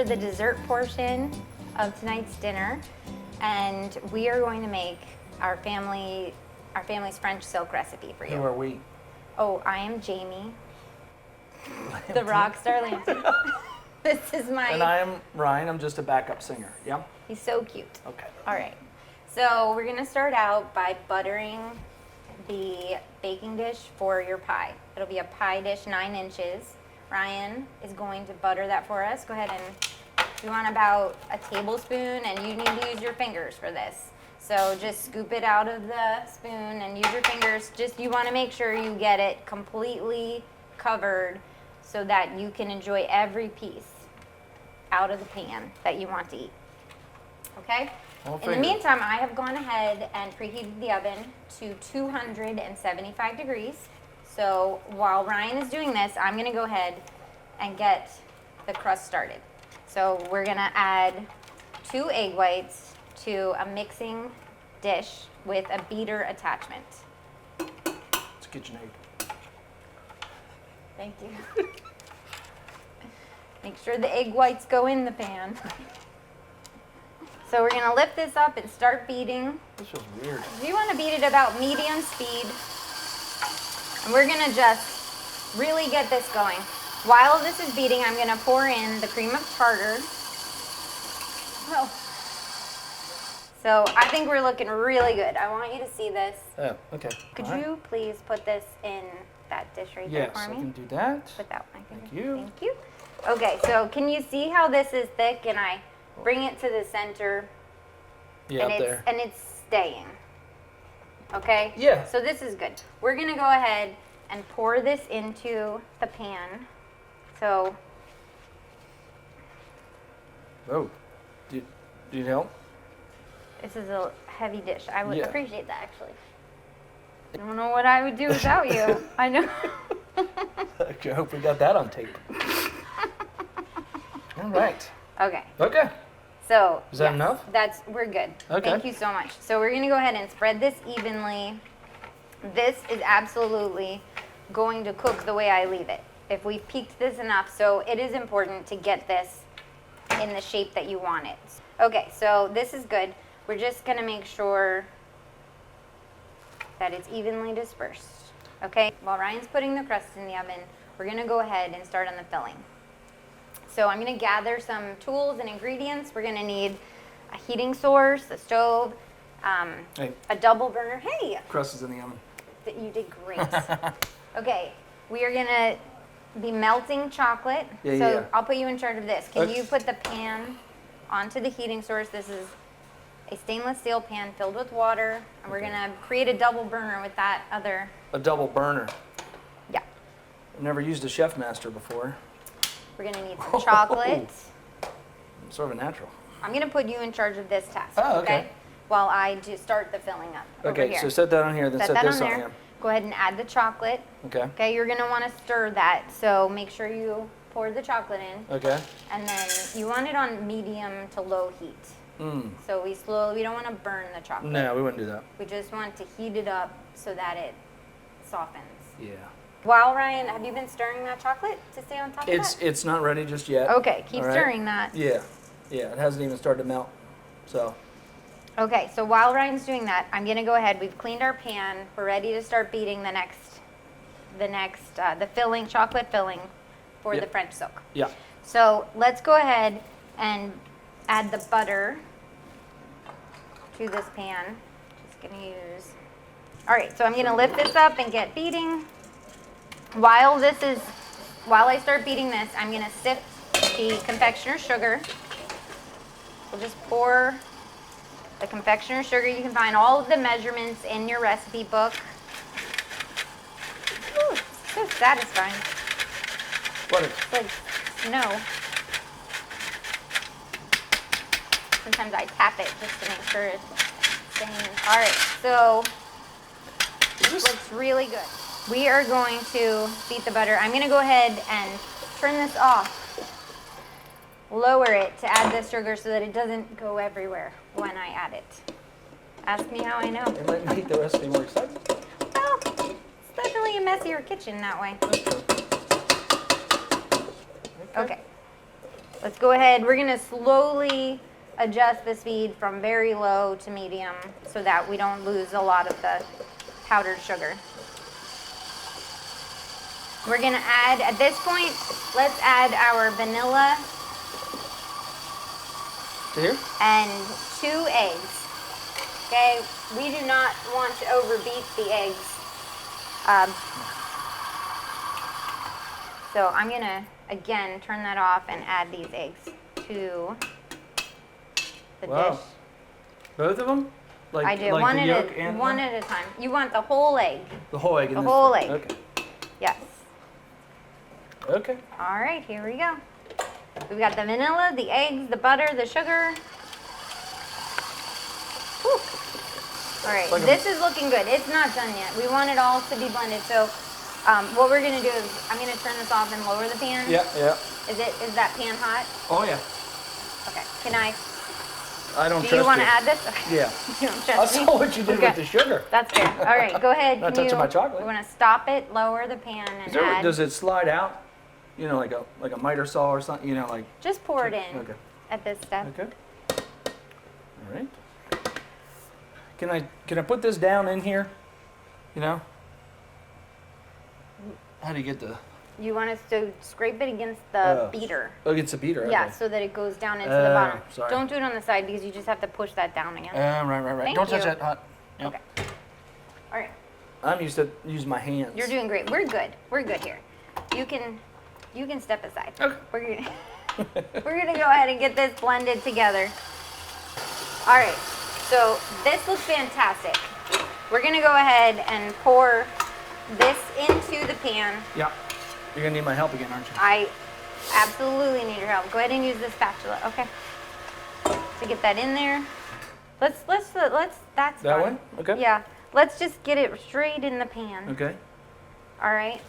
for the dessert portion of tonight's dinner, and we are going to make our family's French silk recipe for you. Who are we? Oh, I am Jamie, the rock star Lampton. This is my... And I am Ryan. I'm just a backup singer. Yeah? He's so cute. Okay. All right. So we're going to start out by buttering the baking dish for your pie. It'll be a pie dish 9 inches. Ryan is going to butter that for us. Go ahead and you want about a tablespoon, and you need to use your fingers for this. So just scoop it out of the spoon and use your fingers. Just you want to make sure you get it completely covered so that you can enjoy every piece out of the pan that you want to eat. Okay? In the meantime, I have gone ahead and preheated the oven to 275 degrees. So while Ryan is doing this, I'm going to go ahead and get the crust started. So we're going to add 2 egg whites to a mixing dish with a beater attachment. It's a kitchen egg. Thank you. Make sure the egg whites go in the pan. So we're going to lift this up and start beating. This feels weird. You want to beat it about medium speed. And we're going to just really get this going. While this is beating, I'm going to pour in the cream of tartar. Oh. So I think we're looking really good. I want you to see this. Oh, okay. Could you please put this in that dish right there for me? Yes, I can do that. Put that one. Thank you. Thank you. Okay, so can you see how this is thick, and I bring it to the center? Yeah, and up there. And it's staying. Okay? Yeah. So this is good. We're going to go ahead and pour this into the pan. So, Oh, do you need help? this is a heavy dish. I would Yeah. appreciate that, actually. I don't know what I would do without you. I know. Okay, I hope we got that on tape. All right. Okay. Okay. So, Is that enough? We're good. Okay. Thank you so much. So we're going to go ahead and spread this evenly. This is absolutely going to cook the way I leave it. If we've peaked this enough, so it is important to get this in the shape that you want it. Okay, so this is good. We're just going to make sure that it's evenly dispersed. Okay, while Ryan's putting the crust in the oven, we're going to go ahead and start on the filling. So I'm going to gather some tools and ingredients. We're going to need a heating source, a stove, Hey, a double burner. Hey, crust is in the oven. you did great. Okay, we are going to be melting chocolate. Yeah, so yeah. I'll put you in charge of this. Can Okay. you put the pan onto the heating source? This is a stainless steel pan filled with water, and we're Okay. going to create a double burner with that other. A double burner. Yeah. I've never used a Chef Master before. We're going to need some chocolate. I'm sort of a natural. I'm going to put you in charge of this task. Oh, okay. While I just start the filling up. Over Okay, here. so set that on here, then set that this on on there. here. Go ahead and add the chocolate. Okay. Okay, you're going to want to stir that. So make sure you pour the chocolate in. Okay. And then you want it on medium to low heat. So we don't want to burn the chocolate. No, we wouldn't do that. We just want to heat it up so that it softens. Yeah. While Ryan, have you been stirring that chocolate to stay on top of that? It's not ready just yet. Okay, keep All right. stirring that. Yeah. Yeah, it hasn't even started to melt. So, Okay, so while Ryan's doing that, I'm gonna go ahead. We've cleaned our pan. We're ready to start beating the filling, chocolate filling for Yep. the French silk. yeah. So let's go ahead and add the butter to this pan. Just gonna use. All right, so I'm gonna lift this up and get beating. While I start beating this, I'm gonna sift the confectioner sugar. We'll just pour the confectioner sugar. You can find all of the measurements in your recipe book. Ooh, so satisfying. What is It's like snow. Sometimes I tap it just to make sure it's staying. All right, so this? looks really good. We are going to beat the butter. I'm going to go ahead and turn this off. Lower it to add the sugar so that it doesn't go everywhere when I add it. Ask me how I know. It might make the recipe more exciting. Well, it's definitely a messier kitchen that way. That's true. Okay. Let's go ahead. We're gonna slowly adjust the speed from very low to medium so that we don't lose a lot of the powdered sugar. We're gonna add, at this point, let's add our vanilla To here? and 2 eggs. Okay, we do not want to overbeat the eggs. So I'm gonna, again, turn that off and add these eggs to the dish. Both of them? Like, I do, like one, the at yolk a, and one at a time. You want the whole egg. the whole egg in The this whole thing. egg. Okay. Yes. Okay. All right, here we go. We've got the vanilla, the eggs, the butter, the sugar. Whew. All right, Like this is looking good. It's not done yet. We want it all to be blended. So what we're gonna do is I'm gonna turn this off and lower the pan. Yeah, yeah. Is that pan hot? Oh yeah. Okay, can I, I don't do trust you wanna it. add this? Okay. Yeah. You don't I trust me? saw what you did Okay. with the sugar. That's fair. All right, go ahead. Not Can touching you- my chocolate. We wanna stop it, lower the pan and add. Does it slide out? You know, like a miter saw or something. You know, like. Just pour it in Okay. at this step. Okay. All right. Can I put this down in here? You know. How do you get the? You want us to scrape it against the Oh. beater. Oh, it's a beater. Yeah, Okay. so that it goes down into the bottom. sorry. Don't do it on the side because you just have to push that down again. Right. Thank Don't touch you. that hot. Yep. Okay. All right. I'm used to use my hands. You're doing great. We're good. We're good here. You can step aside. Okay. We're gonna go ahead and get this blended together. All right. So this looks fantastic. We're gonna go ahead and pour this into the pan. Yeah. You're gonna need my help again, aren't you? I absolutely need your help. Go ahead and use the spatula. Okay. To get that in there. That's That fine. way? Okay. Yeah. Let's just get it straight in the pan. Okay. All right.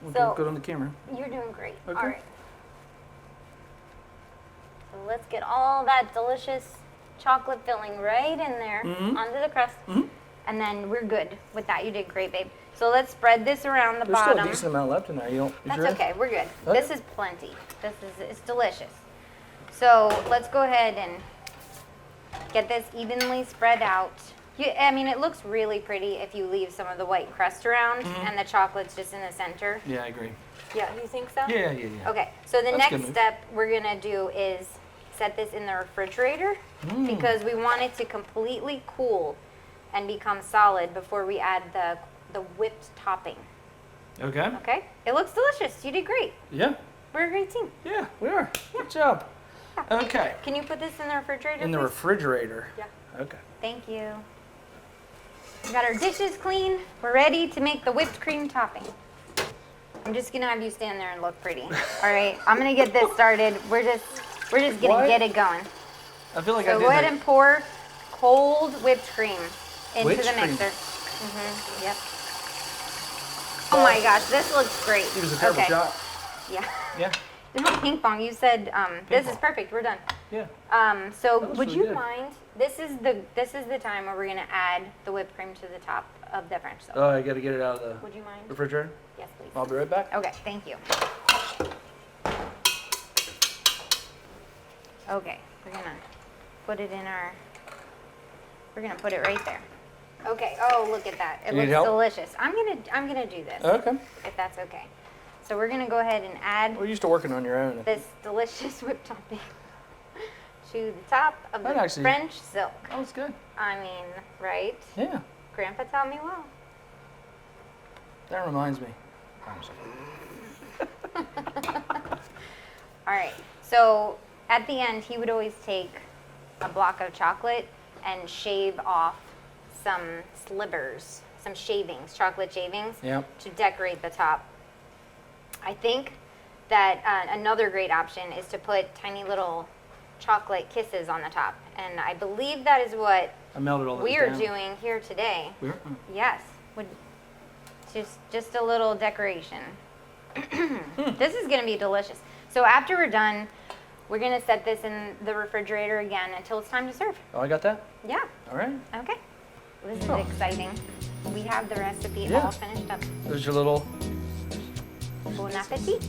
Okay, So- good on the camera. You're doing great. Okay. All right. So let's get all that delicious chocolate filling right in there Mhm. onto the crust. Mhm. And then we're good with that. You did great, babe. So let's spread this around the There's still a bottom. decent amount left in there. You don't. That's sure? okay. We're good. Okay. This is plenty. It's delicious. So let's go ahead and get this evenly spread out. I mean, it looks really pretty if you leave some of the white crust around Mhm. and the chocolate's just in the center. Yeah, I agree. Yeah, you think so? Yeah. Okay, so the That's a next good move. step we're gonna do is set this in the refrigerator Mm. because we want it to completely cool and become solid before we add the whipped topping. Okay. Okay? It looks delicious. You did great. Yeah. We're a great team. Yeah, we are. Good job. Okay. Can you put this in the refrigerator, In the please? refrigerator. Yeah. Okay. Thank you. We got our dishes clean. We're ready to make the whipped cream topping. I'm just gonna have you stand there and look pretty. All right, I'm gonna get this started. We're just gonna What? get it going. I feel like I So did go ahead that. and pour cold whipped cream into Whipped the cream? mixer. Yep. Oh my gosh, this looks great. It was a terrible okay. shot. Yeah. Yeah. No, ping pong. You said this is pong. perfect. We're done. Yeah. So That was would really you good. mind? This is the time where we're gonna add the whipped cream to the top of the French toast. Oh, I gotta get it out of the Would you mind? refrigerator. Yes, please. I'll be right back. Okay, thank you. Okay, we're gonna put it in our. We're gonna put it right there. Okay. Oh, look at that. It You need looks help? delicious. I'm gonna do this Okay. if that's okay. So we're gonna go ahead and add We're used to working on your own. this delicious whipped topping to the top of the That actually- French silk. That was good. I mean, right? Yeah. Grandpa taught me well. That reminds me. All right. So at the end, he would always take a block of chocolate and shave off some slivers, some shavings, chocolate shavings, Yep. to decorate the top. I think that another great option is to put tiny little chocolate kisses on the top. And I believe that is what I melted all that we are down. doing here today. We're, Yes, would just a little decoration. This is gonna be delicious. So after we're done, we're gonna set this in the refrigerator again until it's time to serve. oh, I got that? Yeah, All right. okay. This is Oh. exciting. We have the recipe Yeah. all finished up. There's your little Bon appetit.